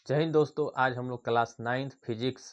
जय हिंद दोस्तों। आज हम लोग क्लास 9th फिजिक्स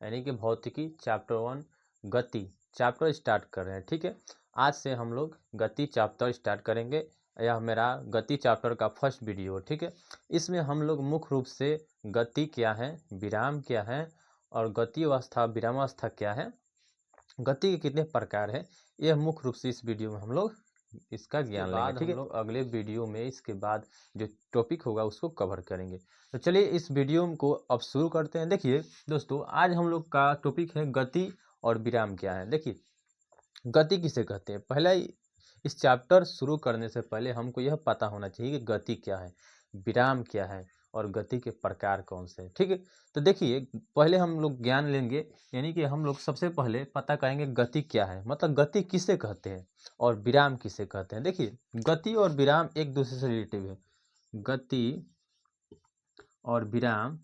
यानी कि भौतिकी चैप्टर 1 गति चैप्टर स्टार्ट कर रहे हैं। ठीक है, आज से हम लोग गति चैप्टर स्टार्ट करेंगे। यह मेरा गति चैप्टर का फर्स्ट वीडियो है। ठीक है, इसमें हम लोग मुख्य रूप से गति क्या है, विराम क्या है और गति अवस्था विराम अवस्था क्या है, गति के कितने प्रकार है, यह मुख्य रूप से इस वीडियो में हम लोग इसका ज्ञान लेंगे। ठीक है, हम लोग अगले वीडियो में इसके बाद जो टॉपिक होगा उसको कवर करेंगे। तो चलिए इस वीडियो को अब शुरू करते हैं। देखिए दोस्तों, आज हम लोग का टॉपिक है गति और विराम क्या है। देखिए, गति किसे कहते हैं। पहला इस चैप्टर शुरू करने से पहले हमको यह पता होना चाहिए कि गति क्या है, विराम क्या है और गति के प्रकार कौन से हैं। ठीक है, तो देखिए पहले हम लोग ज्ञान लेंगे, यानी कि हम लोग सबसे पहले पता करेंगे गति क्या है, मतलब गति किसे कहते हैं और विराम किसे कहते हैं। देखिए, गति और विराम एक दूसरे से रिलेटिव है। गति और विराम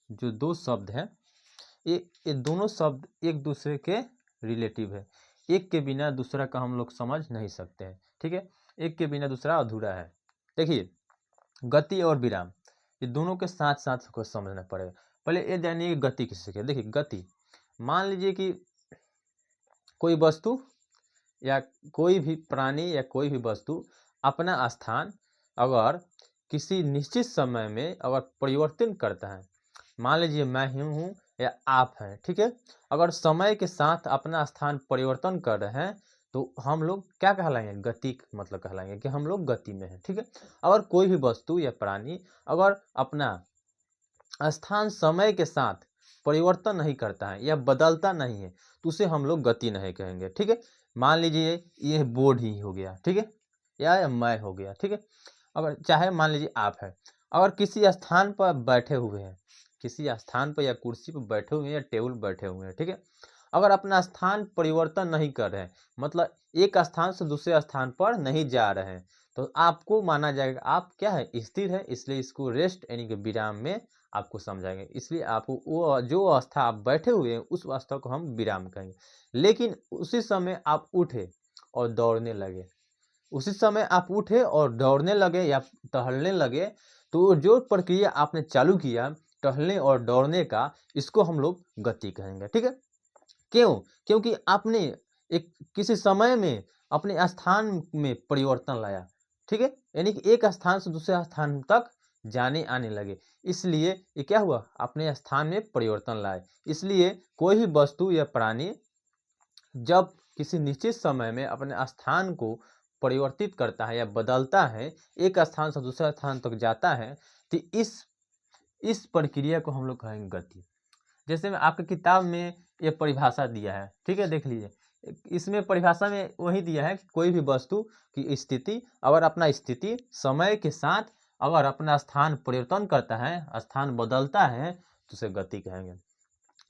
जो दो शब्द हैं, ये दोनों शब्द एक दूसरे के रिलेटिव है। एक के बिना दूसरा का हम लोग समझ नहीं सकते हैं। ठीक है, एक के बिना दूसरा अधूरा है। देखिए, गति और विराम ये दोनों के साथ साथ को समझना पड़ेगा। पहले ये जानिए कि गति किससे कहते हैं। देखिए, गति मान लीजिए कि कोई वस्तु या कोई भी प्राणी या कोई भी वस्तु अपना स्थान अगर किसी निश्चित समय में अगर परिवर्तन करता है, मान लीजिए मैं हूँ या आप हैं, ठीक है, अगर समय के साथ अपना स्थान परिवर्तन कर रहे हैं तो हम लोग क्या कहलाएंगे, गति मतलब कहलाएंगे कि हम लोग गति में हैं। ठीक है, अगर कोई भी वस्तु या प्राणी अगर अपना स्थान समय के साथ परिवर्तन नहीं करता है या बदलता नहीं है तो उसे हम लोग गति नहीं कहेंगे। ठीक है, मान लीजिए ये बोर्ड ही हो गया, ठीक है, या मैं हो गया। ठीक है, अगर चाहे मान लीजिए आप है, अगर किसी स्थान पर बैठे हुए हैं, किसी स्थान पर या कुर्सी पर बैठे हुए हैं या टेबल बैठे हुए हैं, ठीक है, अगर अपना स्थान परिवर्तन नहीं कर रहे हैं, मतलब एक स्थान से दूसरे स्थान पर नहीं जा रहे हैं, तो आपको माना जाएगा आप क्या है, स्थिर है। इसलिए इसको रेस्ट यानी कि विराम में आपको समझाएंगे। इसलिए आपको वो जो अवस्था आप बैठे हुए हैं उस अवस्था को हम विराम कहेंगे। लेकिन उसी समय आप उठे और दौड़ने लगे, उसी समय आप उठे और दौड़ने लगे या टहलने लगे, तो जो प्रक्रिया आपने चालू किया टहलने और दौड़ने का, इसको हम लोग गति कहेंगे। ठीक है, क्यों? क्योंकि आपने एक किसी समय में अपने स्थान में परिवर्तन लाया। ठीक है, यानी कि एक स्थान से दूसरे स्थान तक जाने आने लगे, इसलिए ये क्या हुआ, अपने स्थान में परिवर्तन लाए। इसलिए कोई भी वस्तु या प्राणी जब किसी निश्चित समय में अपने स्थान को परिवर्तित करता है या बदलता है, एक स्थान से दूसरे स्थान तक जाता है, तो इस प्रक्रिया को हम लोग कहेंगे गति। जैसे मैं आपकी किताब में ये परिभाषा दिया है, ठीक है, देख लीजिए, इसमें परिभाषा में वही दिया है कि कोई भी वस्तु की स्थिति अगर अपना स्थिति समय के साथ अगर अपना स्थान परिवर्तन करता है, स्थान बदलता है, तो उसे गति कहेंगे।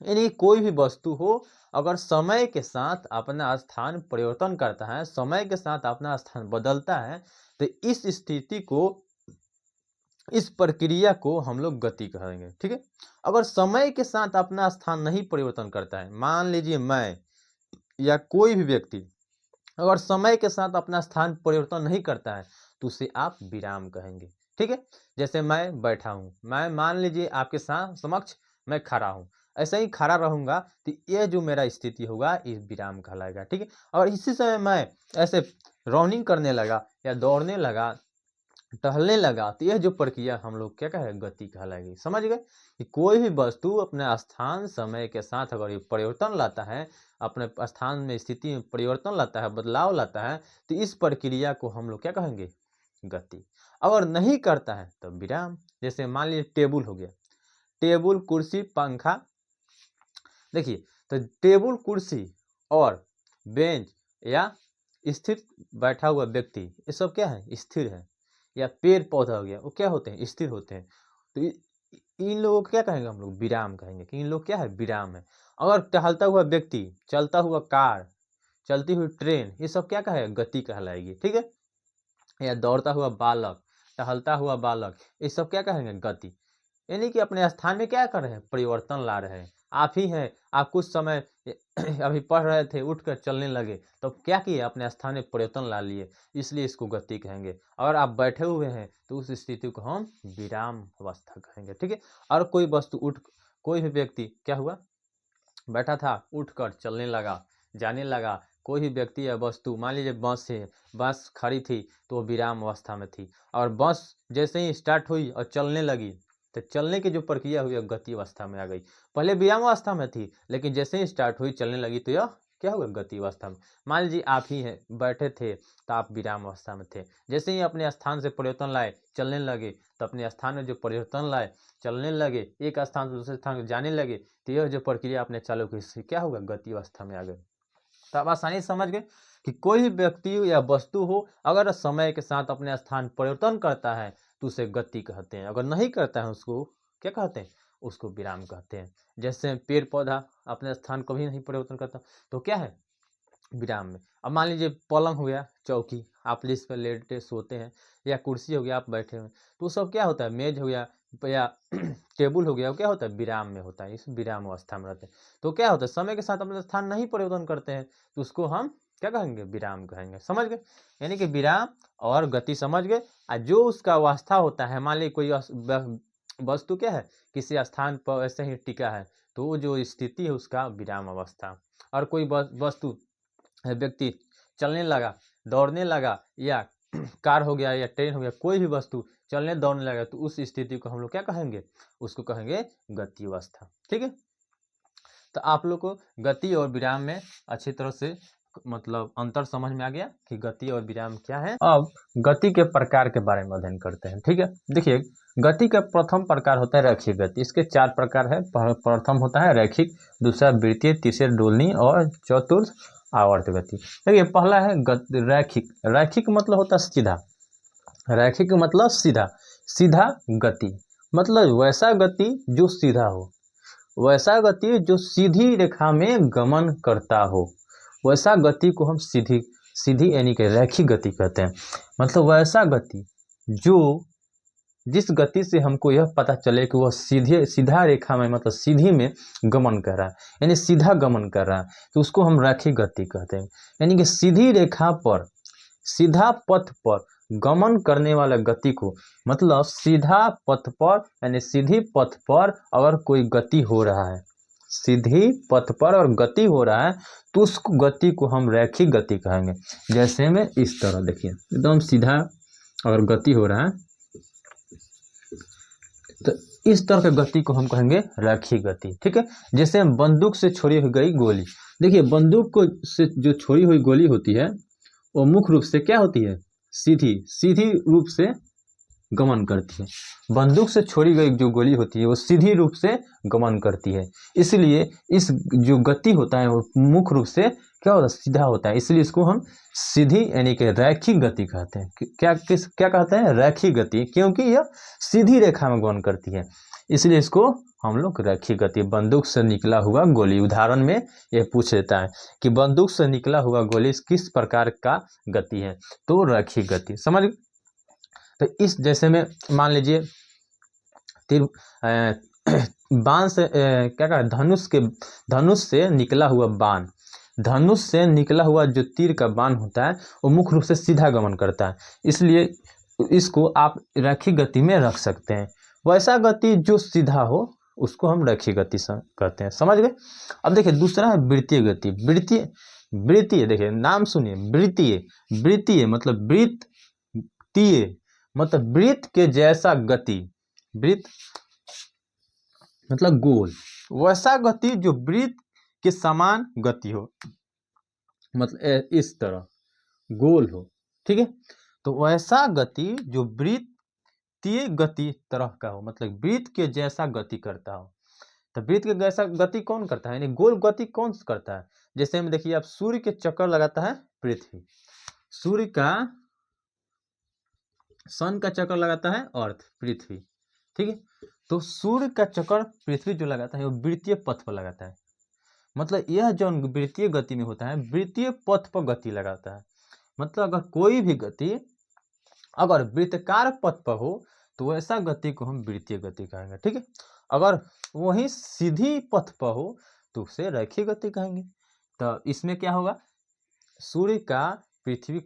यानी कोई भी वस्तु हो अगर समय के साथ अपना स्थान परिवर्तन करता है, समय के साथ अपना स्थान बदलता है, तो इस स्थिति को, इस प्रक्रिया को हम लोग गति कहेंगे। ठीक है, अगर समय के साथ अपना स्थान नहीं परिवर्तन करता है, मान लीजिए मैं या कोई भी व्यक्ति अगर समय के साथ अपना स्थान परिवर्तन नहीं करता है, तो उसे आप विराम कहेंगे। ठीक है, जैसे मैं बैठा हूँ, मैं मान लीजिए आपके साथ समक्ष मैं खड़ा हूँ, ऐसे ही खड़ा रहूंगा, तो ये जो मेरा स्थिति होगा इस विराम कहलाएगा। ठीक है, और इसी समय मैं ऐसे रनिंग करने लगा या दौड़ने लगा, टहलने लगा, तो यह जो प्रक्रिया हम लोग क्या कहें, गति कहलाएगी। समझ गए कि कोई भी वस्तु अपने स्थान समय के साथ अगर ये परिवर्तन लाता है, अपने स्थान में स्थिति में परिवर्तन लाता है, बदलाव लाता है, तो इस प्रक्रिया को हम लोग क्या कहेंगे, गति। अगर नहीं करता है तो विराम। जैसे मान लीजिए टेबल हो गया, टेबल कुर्सी पंखा। देखिए, तो टेबल कुर्सी और बेंच या स्थिर बैठा हुआ व्यक्ति, ये सब क्या है, स्थिर है। या पेड़ पौधा हो गया, वो क्या होते हैं, स्थिर होते हैं। तो इन लोगों को क्या कहेंगे, हम लोग विराम कहेंगे कि इन लोग क्या है, विराम है। अगर टहलता हुआ व्यक्ति, चलता हुआ कार, चलती हुई ट्रेन, ये सब क्या कहेगा, गति कहलाएगी। ठीक है, या दौड़ता हुआ बालक, टहलता हुआ बालक, ये सब क्या कहेंगे, गति। यानी कि अपने स्थान में क्या कर रहे हैं, परिवर्तन ला रहे हैं, आप ही हैं, आप कुछ समय अभी पढ़ रहे थे, उठकर चलने लगे, तो क्या किए, अपने स्थान में परिवर्तन ला लिए, इसलिए इसको गति कहेंगे। अगर आप बैठे हुए हैं तो उस स्थिति को हम विराम अवस्था कहेंगे, ठीक है। और कोई वस्तु कोई भी व्यक्ति क्या हुआ, बैठा था, उठकर चलने लगा, जाने लगा, कोई भी व्यक्ति या वस्तु, मान लीजिए बस है, बस खड़ी थी तो वो विराम अवस्था में थी, और बस जैसे ही स्टार्ट हुई और चलने लगी तो चलने की जो प्रक्रिया हुई गति अवस्था में आ गई। पहले विराम अवस्था में थी, लेकिन जैसे ही स्टार्ट हुई चलने लगी तो यह क्या हुआ, गति अवस्था में। मान लीजिए आप ही हैं, बैठे थे तो आप विराम अवस्था में थे, जैसे ही अपने स्थान से परिवर्तन लाए, चलने लगे, तो अपने स्थान में जो परिवर्तन लाए, चलने लगे, एक स्थान से दूसरे स्थान जाने लगे, तो यह जो प्रक्रिया आपने चालू की, इससे क्या होगा, गति अवस्था में आ गए। तो आप आसानी से समझ गए कि कोई भी व्यक्ति या वस्तु हो, अगर समय के साथ अपने स्थान परिवर्तन करता है तो उसे गति कहते हैं, अगर नहीं करता है उसको क्या कहते हैं, उसको विराम कहते हैं। जैसे पेड़ पौधा अपने स्थान कभी नहीं परिवर्तन करता तो क्या है, विराम में। अब मान लीजिए पलंग हो गया, चौकी, आप जिस पर लेटे सोते हैं, या कुर्सी हो गया, आप बैठे हुए, तो सब क्या होता है, मेज हो गया या टेबल हो गया, वो क्या होता है, विराम में होता है, इस विराम अवस्था में रहते हैं। तो क्या होता है, समय के साथ अपना स्थान नहीं परिवर्तन करते हैं तो उसको हम क्या कहेंगे, विराम कहेंगे। समझ गए, यानी कि विराम और गति समझ गए। और जो उसका अवस्था होता है, मान लीजिए कोई वस्तु क्या है, किसी स्थान पर ऐसे ही टिका है, तो वो जो स्थिति है उसका विराम अवस्था। और कोई वस्तु व्यक्ति चलने लगा, दौड़ने लगा, या कार हो गया या ट्रेन हो गया, कोई भी वस्तु चलने दौड़ने लगा, तो उस स्थिति को हम लोग क्या कहेंगे, उसको कहेंगे गति अवस्था, ठीक है। तो आप लोग को गति और विराम में अच्छी तरह से मतलब अंतर समझ में आ गया कि गति और विराम क्या है। अब गति के प्रकार के बारे में अध्ययन करते हैं, ठीक है। देखिए, गति का प्रथम प्रकार होता है रैखिक गति। इसके 4 प्रकार है। प्रथम होता है रैखिक, दूसरा वृत्तीय, तीसरा डोलनी और चतुर्थ आवर्त गति। देखिए, पहला है रैखिक। रैखिक मतलब होता है सीधा, रैखिक मतलब सीधा, सीधा गति मतलब वैसा गति जो सीधा हो, वैसा गति जो सीधी रेखा में गमन करता हो, वैसा गति को हम सीधी यानी कि रैखिक गति कहते हैं। मतलब वैसा गति जो जिस गति से हमको यह पता चले कि वह सीधा रेखा में मतलब सीधी में गमन कर रहा है, यानी सीधा गमन कर रहा है, तो उसको हम रैखिक गति कहते हैं। यानी कि सीधी रेखा पर, सीधा पथ पर गमन करने वाला गति को, मतलब सीधा पथ पर यानी सीधी पथ पर अगर कोई गति हो रहा है, सीधी पथ पर और गति हो रहा है, तो उस गति को हम रैखिक गति कहेंगे। जैसे में इस तरह देखिए, एकदम सीधा अगर गति हो रहा है तो इस तरह की गति को हम कहेंगे रैखिक गति, ठीक है। जैसे बंदूक से छोड़ी हुई गई गोली, देखिए बंदूक को से जो छोड़ी हुई गोली होती है वो मुख्य रूप से क्या होती है, सीधी रूप से गमन करती है। बंदूक से छोड़ी गई जो गोली होती है वो सीधी रूप से गमन करती है, इसलिए इस जो गति होता है वो मुख्य रूप से क्या होता है, सीधा होता है, इसलिए इसको हम सीधी यानी कि रैखिक गति कहते हैं। क्या कहते हैं, रैखिक गति, क्योंकि यह सीधी रेखा में गमन करती है, इसलिए इसको हम लोग रैखिक गति। बंदूक से निकला हुआ गोली, उदाहरण में यह पूछ लेता है कि बंदूक से निकला हुआ गोली किस प्रकार का गति है, तो रैखिक गति। समझ, तो इस जैसे में मान लीजिए तीर बाण से क्या कहा, धनुष से निकला हुआ बाण, धनुष से निकला हुआ जो तीर का बाण होता है वो मुख्य रूप से सीधा गमन करता है, इसलिए इसको आप रैखिक गति में रख सकते हैं। वैसा गति जो सीधा हो उसको हम रैखिक गति कहते हैं। समझ गए। अब देखिए दूसरा है वृत्तीय गति। वृत्तीय देखिए नाम सुनिए, वृत्तीय मतलब वृत्तीय मतलब वृत्त के जैसा गति, वृत्त मतलब गोल, वैसा गति जो वृत्त के समान गति हो, मतलब इस तरह गोल हो, ठीक है। तो वैसा गति जो वृत्तीय गति तरह का हो, मतलब वृत्त के जैसा गति करता हो। तो वृत्त के जैसा गति कौन करता है, यानी गोल गति कौन करता है। जैसे में देखिए, आप सूर्य के चक्कर लगाता है पृथ्वी, सूर्य का सन का चक्कर लगाता है अर्थ पृथ्वी, ठीक है। तो सूर्य का चक्कर पृथ्वी जो लगाता है वो वृत्तीय पथ पर लगाता है, मतलब यह जो वृत्तीय गति में होता है वृत्तीय पथ पर गति लगाता है। मतलब अगर कोई भी गति अगर वृत्ताकार पथ पर हो तो वैसा गति को हम वृत्तीय गति कहेंगे। ठीक है, अगर वही सीधी पथ पर हो तो उसे रैखिक गति कहेंगे। तो इसमें क्या होगा, सूर्य का पृथ्वी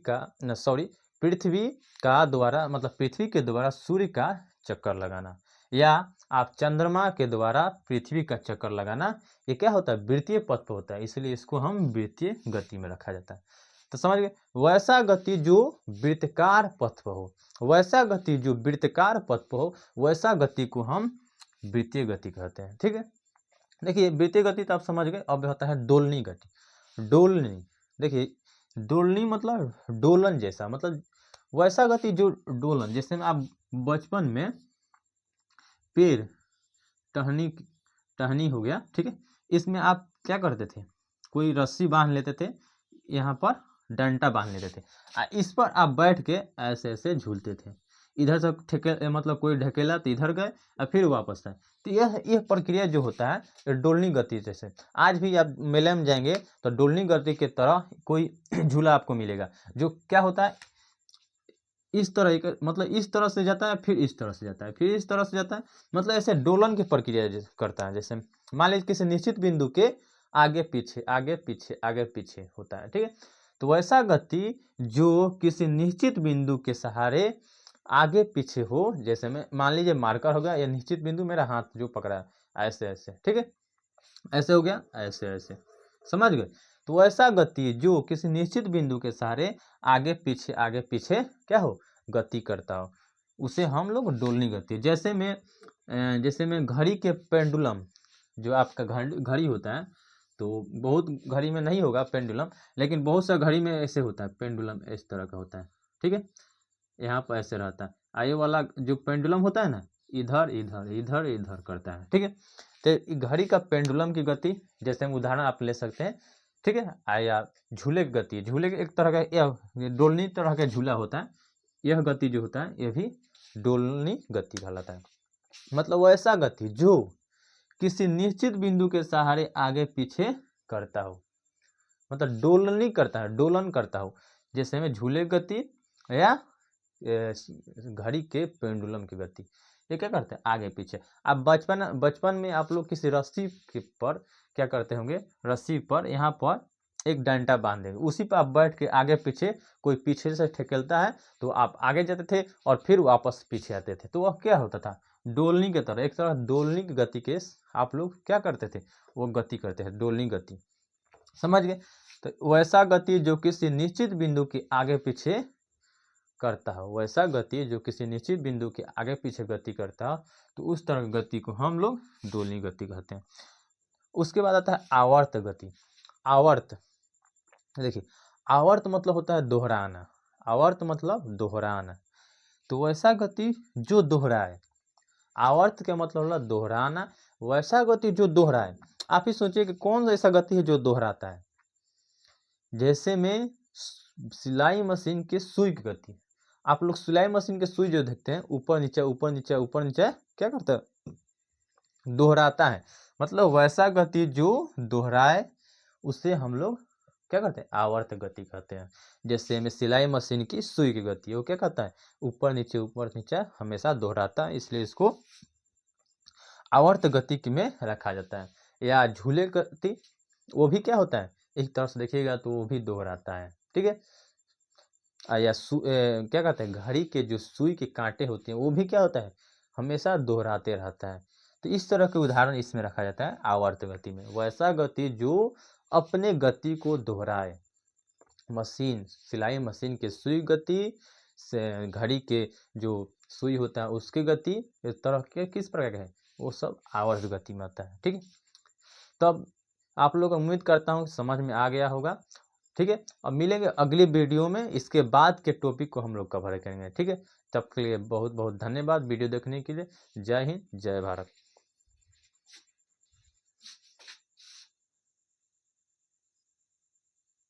का द्वारा मतलब पृथ्वी के द्वारा सूर्य का चक्कर लगाना, या आप चंद्रमा के द्वारा पृथ्वी का चक्कर लगाना, ये क्या होता है, वृत्तीय पथ पर होता है, इसलिए इसको हम वृत्तीय गति में रखा जाता है। तो समझ गए, वैसा गति जो वृत्ताकार पथ पर हो, वैसा गति जो वृत्ताकार पथ पर हो, वैसा गति को हम वृत्तीय गति कहते हैं। ठीक है, देखिए वृत्तीय गति तो आप समझ गए। अब होता है डोलनी गति। डोलनी, देखिए डोलनी मतलब डोलन जैसा, मतलब वैसा गति जो डोलन, जैसे में आप बचपन में पेड़ टहनी हो गया, ठीक है, इसमें आप क्या करते थे, कोई रस्सी बांध लेते थे, यहाँ पर डंडा बांध लेते थे, इस पर आप बैठ के ऐसे ऐसे झूलते थे, इधर से ठेके मतलब कोई ढकेला तो इधर गए और फिर वापस आए। तो यह प्रक्रिया जो होता है डोलनी गति जैसे, आज भी आप मेले में जाएंगे तो डोलनी गति के तरह कोई झूला आपको मिलेगा, जो क्या होता है इस तरह का, मतलब इस तरह से जाता है, फिर इस तरह से जाता है, फिर इस तरह से जाता है, मतलब ऐसे डोलन की प्रक्रिया करता है। जैसे मान लीजिए किसी निश्चित बिंदु के आगे पीछे आगे पीछे आगे पीछे होता है। ठीक है, तो वैसा गति जो किसी निश्चित बिंदु के सहारे आगे पीछे हो, जैसे में मान लीजिए मार्कर हो गया, या निश्चित बिंदु मेरा हाथ जो पकड़ा है ऐसे ऐसे, ठीक है, ऐसे हो गया, ऐसे ऐसे, समझ गए। तो ऐसा गति जो किसी निश्चित बिंदु के सहारे आगे पीछे क्या हो, गति करता हो, उसे हम लोग डोलनी गति। जैसे में घड़ी के पेंडुलम, जो आपका घड़ी होता है, तो बहुत घड़ी में नहीं होगा पेंडुलम, लेकिन बहुत सा घड़ी में ऐसे होता है पेंडुलम, इस तरह का होता है। ठीक है, यहाँ पर ऐसे रहता है, आगे वाला जो पेंडुलम होता है ना, इधर इधर इधर इधर करता है। ठीक है, तो घड़ी का पेंडुलम की गति, जैसे हम उदाहरण आप ले सकते हैं। ठीक है, आया झूले की गति, झूले के एक तरह का यह डोलनी तरह का झूला होता है, यह गति जो होता है यह भी डोलनी गति कहलाता है। मतलब वैसा गति जो किसी निश्चित बिंदु के सहारे आगे पीछे करता हो, मतलब डोलनी करता है, डोलन करता हो, जैसे में झूले गति या घड़ी के पेंडुलम की गति, ये क्या करते हैं, आगे पीछे। आप बचपन में आप लोग किसी रस्सी के पर क्या करते होंगे, रस्सी पर यहाँ पर एक डंडा बांध देंगे, उसी पर आप बैठ के आगे पीछे, कोई पीछे से ठेकेलता है तो आप आगे जाते थे और फिर वापस पीछे आते थे, तो वह क्या होता था, डोलनी की तरह, एक तरह डोलनी की गति के आप लोग क्या करते थे, वो गति करते थे, डोलनी गति। समझ गए, तो वैसा गति जो किसी निश्चित बिंदु के आगे पीछे करता हो, वैसा गति जो किसी निश्चित बिंदु के आगे पीछे गति करता हो, तो उस तरह की गति को हम लोग डोलनी गति कहते हैं। उसके बाद आता है आवर्त गति। आवर्त, देखिए आवर्त मतलब होता है दोहराना, आवर्त मतलब दोहराना, तो वैसा गति जो दोहराए, आवर्त का मतलब होला दोहराना, वैसा गति जो दोहराए। आप ही सोचिए कि कौन सा ऐसा गति है जो दोहराता है, जैसे में सिलाई मशीन की सुई की गति। आप लोग सिलाई मशीन के सुई जो देखते हैं, ऊपर नीचे ऊपर नीचे ऊपर नीचे क्या करता है, दोहराता है, मतलब वैसा गति जो दोहराए उसे हम लोग क्या करते हैं, आवर्त गति कहते हैं। जैसे में सिलाई मशीन की सुई की गति, वो क्या कहता है, ऊपर नीचे हमेशा दोहराता है, इसलिए इसको आवर्त गति में रखा जाता है। या झूले गति, वो भी क्या होता है, एक तरह से देखिएगा तो वो भी दोहराता है। ठीक है, या क्या कहते हैं, घड़ी के जो सुई के कांटे होते हैं वो भी क्या होता है, हमेशा दोहराते रहता है। तो इस तरह के उदाहरण इसमें रखा जाता है आवर्त गति में, वैसा गति जो अपने गति को दोहराए। मशीन, सिलाई मशीन के सुई गति से घड़ी के जो सुई होता है उसकी गति, इस तरह के किस प्रकार के है, वो सब आवर्त गति में आता है। ठीक है, तब आप लोग उम्मीद करता हूँ समझ में आ गया होगा। ठीक है, अब मिलेंगे अगली वीडियो में, इसके बाद के टॉपिक को हम लोग कवर करेंगे। ठीक है, तब के लिए बहुत बहुत धन्यवाद वीडियो देखने के लिए। जय हिंद, जय भारत।